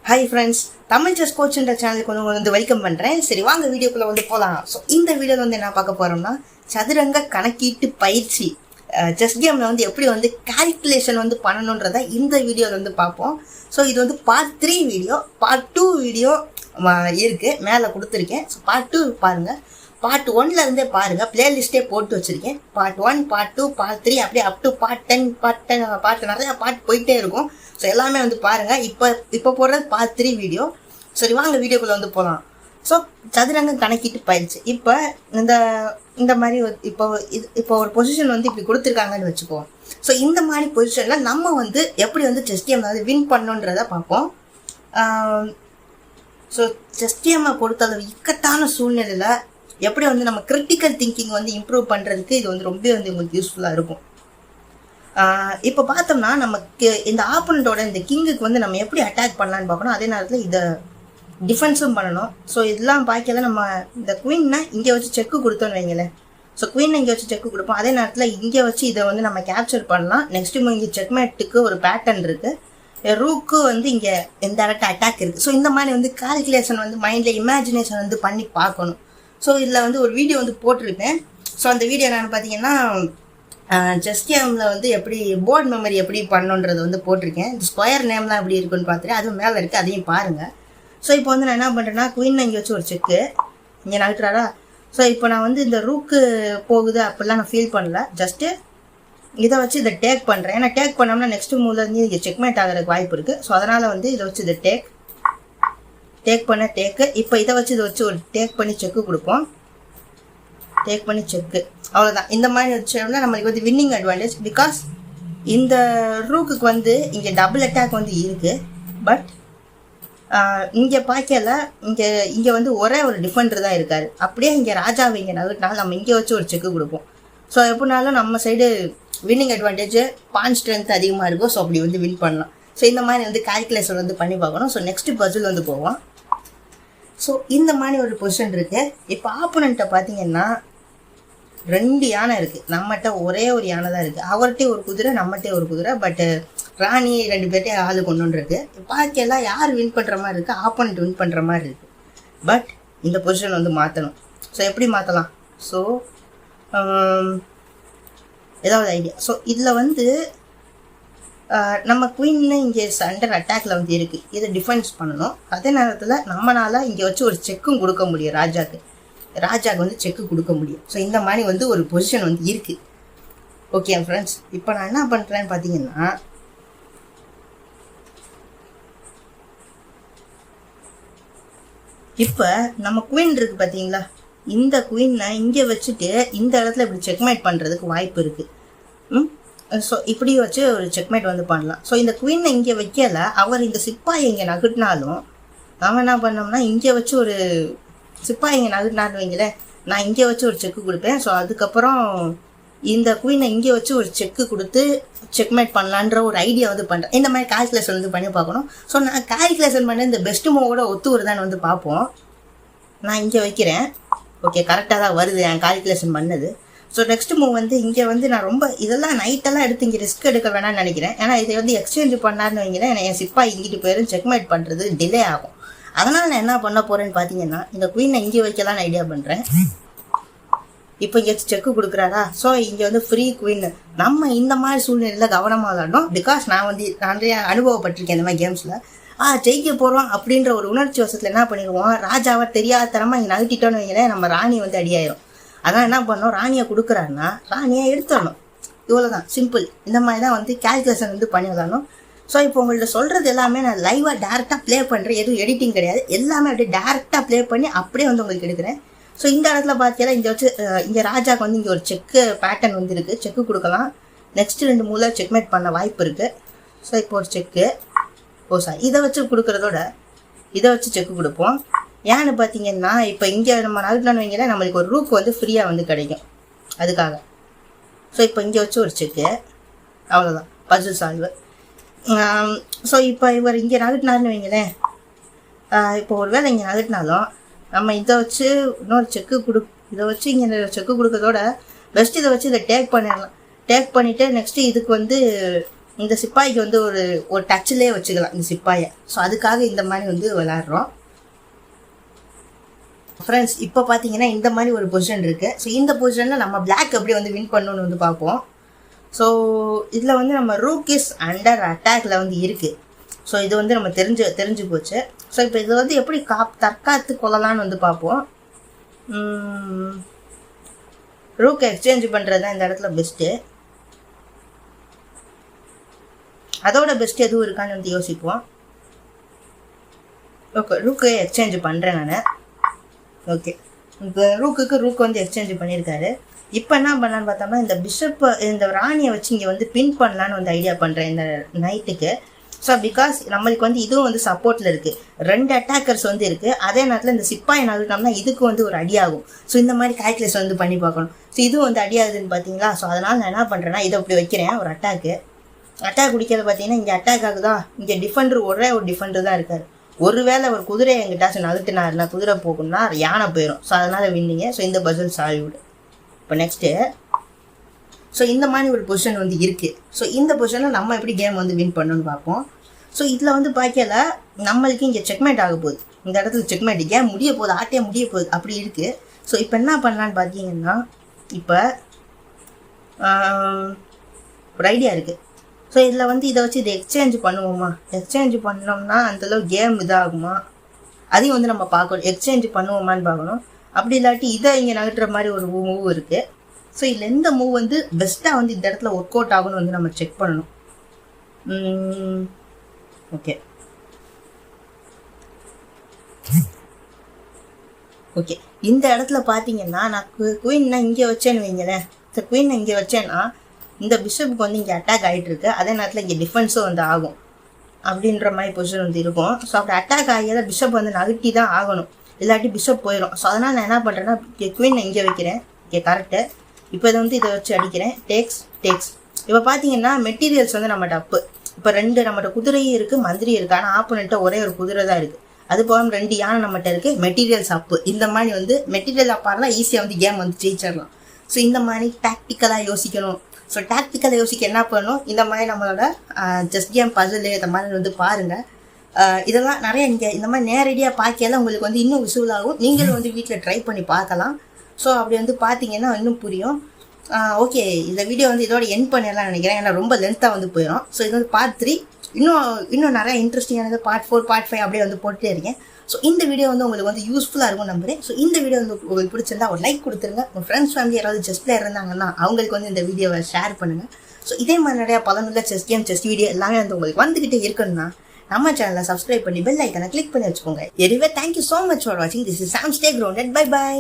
Hi friends, Tamil chess கோச்ன்ற சேனலுக்கு வந்து welcome பண்ணுறேன். சரி வாங்க வீடியோக்குள்ளே வந்து போகலாம். ஸோ இந்த வீடியோவில் வந்து என்ன பார்க்க போகிறோம்னா சதுரங்க கணக்கீட்டு பயிற்சி செஸ் கேமில் வந்து எப்படி வந்து கால்குலேஷன் வந்து பண்ணணுன்றதை இந்த வீடியோவில் வந்து பார்ப்போம். ஸோ இது வந்து பார்ட் 3 வீடியோ, பார்ட் 2 வீடியோ இருக்குது மேலே கொடுத்துருக்கேன். ஸோ பார்ட் 2 பாருங்கள். பார்ட் 1லேருந்தே பாருங்கள், பிளேலிஸ்ட்டே போட்டு வச்சுருக்கேன். பார்ட் 1, பார்ட் 2, பார்ட் 3 அப்படியே அப் டு பார்ட் 10 பார்ட் நிறையா பார்ட் போயிட்டே இருக்கும். ஸோ எல்லாமே வந்து பாருங்கள். இப்போ போடுறது பார்ட் 3 வீடியோ. சரி வாங்க வீடியோக்குள்ளே வந்து போகலாம். ஸோ சதுரங்கம் கணக்கிட்டு பயிற்சி. இப்போ இந்த மாதிரி இப்போ ஒரு பொசிஷன் வந்து இப்படி கொடுத்துருக்காங்கன்னு வச்சுக்குவோம். ஸோ இந்த மாதிரி பொசிஷனில் நம்ம வந்து எப்படி வந்து செஸ் கேம் வந்து வின் பண்ணணுன்றதை பார்ப்போம். ஸோ செஸ் கேமை பொறுத்தளவு இக்கட்டான சூழ்நிலையில் எப்படி வந்து நம்ம கிரிட்டிக்கல் திங்கிங் வந்து இம்ப்ரூவ் பண்ணுறதுக்கு இது வந்து ரொம்ப வந்து உங்களுக்கு யூஸ்ஃபுல்லாக இருக்கும். இப்போ பார்த்தோம்னா நமக்கு இந்த ஆப்பனண்ட்டோட இந்த கிங்குக்கு வந்து நம்ம எப்படி அட்டாக் பண்ணலான்னு பார்க்கணும். அதே நேரத்தில் இதை டிஃபென்ஸும் பண்ணணும். ஸோ இதெல்லாம் பார்க்கல நம்ம இந்த குயின்னா இங்கே வச்சு செக்கு கொடுத்தோன்னு வைங்களேன். ஸோ குயினை இங்கே வச்சு செக்கு கொடுப்போம். அதே நேரத்தில் இங்கே வச்சு இதை வந்து நம்ம கேப்சர் பண்ணலாம். நெக்ஸ்ட் இங்கே செக்மேட்டுக்கு ஒரு பேட்டர்ன் இருக்குது. ரூக்கு வந்து இங்கே இன்டைரக்ட் அட்டாக் இருக்குது. ஸோ இந்த மாதிரி வந்து கால்குலேஷன் வந்து மைண்டில் இமேஜினேஷன் வந்து பண்ணி பார்க்கணும். ஸோ இதில் வந்து ஒரு வீடியோ வந்து போட்டிருப்பேன். ஸோ அந்த வீடியோ என்னென்னு பார்த்தீங்கன்னா செஸ் கேமில் வந்து எப்படி போர்ட் மெமரி எப்படி பண்ணணுன்றது வந்து போட்டிருக்கேன். ஸ்கொயர் நேம்லாம் எப்படி இருக்குன்னு பார்த்துட்டு அதுவும் மேலே இருக்குது, அதையும் பாருங்கள். ஸோ இப்போ வந்து நான் என்ன பண்ணுறேன்னா குயினை இங்கே வச்சு ஒரு செக்கு இங்கே நகட்டுறாரா. ஸோ இப்போ நான் வந்து இந்த ரூக்கு போகுது அப்படிலாம் நான் ஃபீல் பண்ணல. ஜஸ்ட்டு இதை வச்சு இதை டேக் பண்ணுறேன். ஏன்னா டேக் பண்ணோம்னா நெக்ஸ்ட் மூவ்லேருந்து இங்கே செக்மேட் ஆகிறதுக்கு வாய்ப்பு இருக்குது. ஸோ அதனால் வந்து இதை வச்சு இதை டேக் பண்ண டேக்கு. இப்போ இதை வச்சு இதை வச்சு ஒரு டேக் பண்ணி செக்கு கொடுப்போம். டேக் பண்ணி செக்கு, அவ்வளோதான். இந்த மாதிரி வச்சோம்னா நம்மளுக்கு வந்து வின்னிங் அட்வான்டேஜ். பிகாஸ் இந்த ரூக்குக்கு வந்து இங்கே டபுள் அட்டாக் வந்து இருக்குது. பட் இங்கே பார்க்கல, இங்கே வந்து ஒரே ஒரு டிஃபெண்டர் தான் இருக்கார். அப்படியே இங்கே ராஜாவை இங்கே நகட்டினாலும் நம்ம இங்கே வச்சு ஒரு செக்கு கொடுப்போம். ஸோ எப்படினாலும் நம்ம சைடு வின்னிங் அட்வான்டேஜ், பான் ஸ்ட்ரென்த் அதிகமாக இருக்கும். ஸோ அப்படி வந்து வின் பண்ணலாம். ஸோ இந்த மாதிரி வந்து கால்குலேஷன் வந்து பண்ணி பார்க்கணும். ஸோ நெக்ஸ்ட் பசில் வந்து போவோம். ஸோ இந்த மாதிரி ஒரு பொசிஷன் இருக்குது. இப்போ ஆப்போனண்ட்டை பார்த்தீங்கன்னா 2 யானை இருக்குது. நம்மகிட்ட ஒரே ஒரு யானை தான் இருக்குது. அவர்கிட்டே ஒரு குதிரை, நம்மகிட்டே ஒரு குதிரை. பட்டு ராணி 2 பேர்ட்டே ஆளு கொண்டு இருக்கு. பாக்கியெல்லாம் யார் வின் பண்ணுற மாதிரி இருக்குது, ஆப்போனண்ட் வின் பண்ணுற மாதிரி இருக்குது. பட் இந்த பொசிஷன் வந்து மாற்றணும். ஸோ எப்படி மாற்றலாம்? ஸோ ஏதாவது ஐடியா? ஸோ இதில் வந்து நம்ம குயின்னு இங்கே அண்டர் அட்டாக்ல வந்து இருக்குது. இதை டிஃபென்ஸ் பண்ணணும். அதே நேரத்தில் நம்மளால் இங்கே வச்சு ஒரு செக்கும் கொடுக்க முடியும். ராஜாக்கு வந்து செக்கு கொடுக்க முடியும். ஸோ இந்த மாதிரி வந்து ஒரு பொசிஷன் வந்து இருக்குது. ஓகே ஃப்ரெண்ட்ஸ், இப்போ நான் என்ன பண்ணுறேன்னு பார்த்தீங்கன்னா இப்போ நம்ம குயின் இருக்குது பார்த்தீங்களா, இந்த குயினை இங்கே வச்சுட்டு இந்த இடத்துல இப்படி செக்மேட் பண்ணுறதுக்கு வாய்ப்பு இருக்குது. ஸோ இப்படி வச்சு ஒரு செக்மேட் வந்து பண்ணலாம். ஸோ இந்த குயினை இங்கே வைக்கல, அவர் இந்த சிப்பாயை இங்கே நகட்டினாலும் அவன் என்ன பண்ணோம்னா இங்கே வச்சு ஒரு சிப்பாய் இங்கே நகட்டினான்னு வைங்களேன், நான் இங்கே வச்சு ஒரு செக்கு கொடுப்பேன். ஸோ அதுக்கப்புறம் இந்த குயினை இங்கே வச்சு ஒரு செக்கு கொடுத்து செக்மேட் பண்ணலான்ற ஒரு ஐடியா வந்து பண்ணுறேன். இந்த மாதிரி கால்குலேஷன் வந்து பண்ணி பார்க்கணும். ஸோ நான் கால்குலேஷன் பண்ண இந்த பெஸ்ட் மூவோட ஒத்து வருதான்னு வந்து பார்ப்போம். நான் இங்கே வைக்கிறேன். ஓகே, கரெக்டாக தான் வருது என் கால்குலேஷன் பண்ணது. ஸோ நெக்ஸ்ட் மூவ் வந்து இங்கே வந்து நான் ரொம்ப இதெல்லாம் நைட்டெல்லாம் எடுத்து இங்கே ரிஸ்க் எடுக்க வேணாம்னு நினைக்கிறேன். ஏன்னா இதை வந்து எக்ஸ்சேஞ்ச் பண்ணான்னு வைங்களேன், என் சிப்பாய் இங்கிட்டு போயிடும், செக்மேட் பண்ணுறது டிலே ஆகும். அதனால் நான் என்ன பண்ண போகிறேன்னு பார்த்தீங்கன்னா இந்த குயினை இங்கே வைக்கலான்னு ஐடியா பண்ணுறேன். இப்போ இங்கே செக்கு கொடுக்குறாரா. ஸோ இங்கே வந்து ஃப்ரீ குயின். நம்ம இந்த மாதிரி சூழ்நிலையில் கவனமாக விளாடணும். பிகாஸ் நான் வந்து நிறைய அனுபவப்பட்டிருக்கேன் இந்த மாதிரி கேம்ஸில். ஜெயிக்க போகிறோம் அப்படின்ற ஒரு உணர்ச்சி வசத்தில் என்ன பண்ணிடுவோம், ராஜாவை தெரியாத தரமாக இங்கே நகட்டிட்டோன்னு வைங்களேன், நம்ம ராணி வந்து அடியாயிரும். அதான் என்ன பண்ணோம், ராணியை கொடுக்குறாருன்னா ராணியை எடுத்துடணும். இவ்வளோ தான், சிம்பிள். இந்த மாதிரி தான் வந்து கால்குலேஷன் வந்து பண்ணி விளாடணும். ஸோ இப்போ உங்கள்ட்ட சொல்கிறது எல்லாமே நான் லைவாக டேரெக்டாக ப்ளே பண்ணுறேன். எதுவும் எடிட்டிங் கிடையாது. எல்லாமே அப்படியே டேரெக்டாக ப்ளே பண்ணி அப்படியே வந்து உங்களுக்கு எடுக்கிறேன். ஸோ இந்த இடத்துல பார்த்தீங்கன்னா இங்கே வச்சு இங்கே ராஜாவுக்கு வந்து இங்கே ஒரு செக்கு பேட்டர்ன் வந்து இருக்குது. செக்கு கொடுக்கலாம். நெக்ஸ்ட் 2 மூல செக்மேட் பண்ண வாய்ப்பு இருக்குது. ஸோ இப்போ ஒரு செக்கு இதை வச்சு கொடுக்குறதோட இதை வச்சு செக்கு கொடுப்போம். ஏன்னு பார்த்தீங்கன்னா இப்போ இங்கே நம்ம நகட்டினு வைங்களேன், நம்மளுக்கு ஒரு ரூக் வந்து ஃப்ரீயாக வந்து கிடைக்கும் அதுக்காக. ஸோ இப்போ இங்கே வச்சு ஒரு செக்கு, அவ்வளோதான், பசில் சால்வு. ஸோ இப்போ இவர் இங்கே நகட்டினாருன்னு வைங்களேன், இப்போ ஒரு வேளை இங்கே நகட்டினாலும் நம்ம இதை வச்சு இன்னொரு செக்கு இதை வச்சு இங்கே செக்கு கொடுக்கறதோட பெஸ்ட் இதை வச்சு இதை டேக் பண்ணிடலாம். டேக் பண்ணிவிட்டு நெக்ஸ்ட்டு இதுக்கு வந்து இந்த சிப்பாய்க்கு வந்து ஒரு ஒரு டச்சிலே வச்சுக்கலாம் இந்த சிப்பாயை. ஸோ அதுக்காக இந்த மாதிரி வந்து விளையாடுறோம் ஃப்ரெண்ட்ஸ். இப்போ பார்த்தீங்கன்னா இந்த மாதிரி ஒரு பொசிஷன் இருக்குது. ஸோ இந்த பொசிஷனில் நம்ம பிளாக் எப்படி வந்து வின் பண்ணணும்னு வந்து பார்ப்போம். ஸோ இதில் வந்து நம்ம ரூக் இஸ் அண்டர் அட்டாக்ல வந்து இருக்குது. ஸோ இது வந்து நம்ம தெரிஞ்சு போச்சு. ஸோ இப்போ இது வந்து எப்படி தற்காத்து கொள்ளலான்னு வந்து பார்ப்போம். ரூக் எக்ஸ்சேஞ்ச் பண்ணுறது தான் இந்த இடத்துல பெஸ்ட்டு. அதோட பெஸ்ட் எதுவும் இருக்கான்னு வந்து யோசிப்போம். ஓகே, ரூக்கு எக்ஸ்சேஞ்ச் பண்ணுறேன் நான். ஓகே, இப்போ ரூக் வந்து எக்ஸ்சேஞ்ச் பண்ணியிருக்காரு. இப்போ என்ன பண்ணலான்னு பார்த்தோம்னா இந்த பிஷப்பை இந்த ராணியை வச்சு இங்கே வந்து பின் பண்ணலான்னு வந்து ஐடியா பண்ணுறேன் இந்த நைட்டுக்கு. ஸோ பிகாஸ் நம்மளுக்கு வந்து இதுவும் வந்து சப்போர்ட்டில் இருக்குது, 2 அட்டாக்கர்ஸ் வந்து இருக்குது. அதே நேரத்தில் இந்த சிப்பாயை நகர்த்தோம்னா இதுக்கு வந்து ஒரு அடியாகும். ஸோ இந்த மாதிரி கால்குலேஷன் வந்து பண்ணி பார்க்கணும். ஸோ இதுவும் வந்து அடியாகுதுன்னு பார்த்தீங்களா. ஸோ அதனால் நான் என்ன பண்ணுறேன்னா இதை அப்படி வைக்கிறேன். ஒரு அட்டாக் குடிக்கிறது பார்த்தீங்கன்னா இங்கே அட்டாக் ஆகுதா, இங்கே டிஃபெண்டர் ஒரே ஒரு டிஃபெண்டர் தான் இருக்கார். ஒருவேளை ஒரு குதிரை எங்கிட்டாச்சும் நகர்த்தினாருன்னா குதிரை போகணும்னா யானை போயிடும். ஸோ அதனால் வின்னிங்க. ஸோ இந்த பசில் சால்வ்டு. இப்போ நெக்ஸ்ட்டு ஸோ இந்த மாதிரி ஒரு பொசிஷன் வந்து இருக்குது. ஸோ இந்த பொசிஷனில் நம்ம எப்படி கேம் வந்து வின் பண்ணணும்னு பார்ப்போம். ஸோ இதில் வந்து பார்க்கல நம்மளுக்கு இங்கே செக்மேட் ஆக போகுது. இந்த இடத்துல செக்மேட், கேம் முடிய போகுது, ஆட்டையே முடிய போகுது அப்படி இருக்குது. ஸோ இப்போ என்ன பண்ணலான்னு பார்த்தீங்கன்னா இப்போ ஒரு ஐடியா இருக்குது. ஸோ இதில் வந்து இதை வச்சு இதை எக்ஸ்சேஞ்ச் பண்ணுவோமா? எக்ஸ்சேஞ்ச் பண்ணோம்னா அந்தளவு கேம் இதாகுமா அதையும் வந்து நம்ம பார்க்கணும். எக்ஸ்சேஞ்ச் பண்ணுவோமான்னு பார்க்கணும். அப்படி இல்லாட்டி இதை இங்கே நகட்டுற மாதிரி ஒரு மூவ் இருக்குது. ஸோ இதில் எந்த மூவ் வந்து பெஸ்ட்டாக வந்து இந்த இடத்துல ஒர்க் அவுட் ஆகும்னு வந்து நம்ம செக் பண்ணணும். ஓகே ஓகே இந்த இடத்துல பார்த்தீங்கன்னா நான் குயின் நான் இங்கே வச்சேன்னு வைங்களேன். இந்த குயின் நான் இங்கே வச்சேன்னா இந்த பிஷப்புக்கு வந்து இங்கே அட்டாக் ஆகிட்டு இருக்கு. அதே நேரத்தில் இங்கே டிஃபென்ஸும் வந்து ஆகும் அப்படின்ற மாதிரி பொசிஷன் வந்து இருக்கும். ஸோ அப்படி அட்டாக் ஆகியால பிஷப் வந்து நகட்டி தான் ஆகணும், இல்லாட்டி பிஷப் போயிடும். ஸோ அதனால் நான் என்ன பண்ணுறேன்னா குயின் நான் இங்கே வைக்கிறேன். Okay correct. இப்போ இதை வந்து இதை வச்சு அடிக்கிறேன். டேக்ஸ். இப்போ பார்த்தீங்கன்னா மெட்டீரியல்ஸ் வந்து நம்மகிட்ட அப்பு. இப்போ 2 நம்மகிட்ட குதிரையும் இருக்குது, மந்திரியும் இருக்குது. ஆனால் ஆப்போனண்ட்டை ஒரே ஒரு குதிரை தான் இருக்குது. அது போக 2 யானை நம்மகிட்ட இருக்குது. மெட்டீரியல்ஸ் அப்பு. இந்த மாதிரி வந்து மெட்டீரியல் அப்பாரெலாம் ஈஸியாக வந்து கேம் வந்து ஜெயிச்சிடலாம். ஸோ இந்த மாதிரி டாக்டிக்கலாக யோசிக்கணும். ஸோ டாக்டிக்கலாக யோசிக்க என்ன பண்ணணும், இந்த மாதிரி நம்மளோட செஸ் கேம் பசில் இந்த மாதிரி வந்து பாருங்கள். இதெல்லாம் நிறைய நீங்கள் இந்த மாதிரி நேரடியாக பார்க்கல உங்களுக்கு வந்து இன்னும் விசுவலாகும். நீங்களும் வந்து வீட்டில் ட்ரை பண்ணி பார்க்கலாம். ஸோ அப்படி வந்து பார்த்தீங்கன்னா இன்னும் புரியும். ஓகே, இந்த வீடியோ வந்து இதோட எண்ட் பண்ணிடலாம் நினைக்கிறேன். ஏன்னா ரொம்ப லென்த்தாக வந்து போயிடும். ஸோ இது வந்து பார்ட் 3. இன்னும் நிறைய இன்ட்ரெஸ்டிங்கானது பார்ட் 4 பார்ட் 5 அப்படியே வந்து போட்டுட்டே இருக்கேன். ஸோ இந்த வீடியோ வந்து உங்களுக்கு வந்து யூஸ்ஃபுல்லாக இருக்கும் நம்புறேன். ஸோ இந்த வீடியோ வந்து உங்களுக்கு பிடிச்சிருந்தா ஒரு லைக் கொடுத்துருங்க. உங்கள் ஃப்ரெண்ட்ஸ் ஃபேமிலி யாராவது செஸ் பிளேயர் இருந்தாங்கன்னா அவங்களுக்கு வந்து இந்த வீடியோவை ஷேர் பண்ணுங்கள். ஸோ இதே மாதிரி நிறையா பலனுள்ள செஸ் கேம் செஸ் வீடியோ எல்லாமே வந்து உங்களுக்கு வந்துக்கிட்டே இருக்கணும்னா நம்ம சேனலை சப்ஸ்கிரைப் பண்ணி பெல் ஐக்கனை கிளிக் பண்ணி வச்சுக்கோங்க. Anyway thank you so much for வாட்சிங். This is Sam. Stay grounded. By.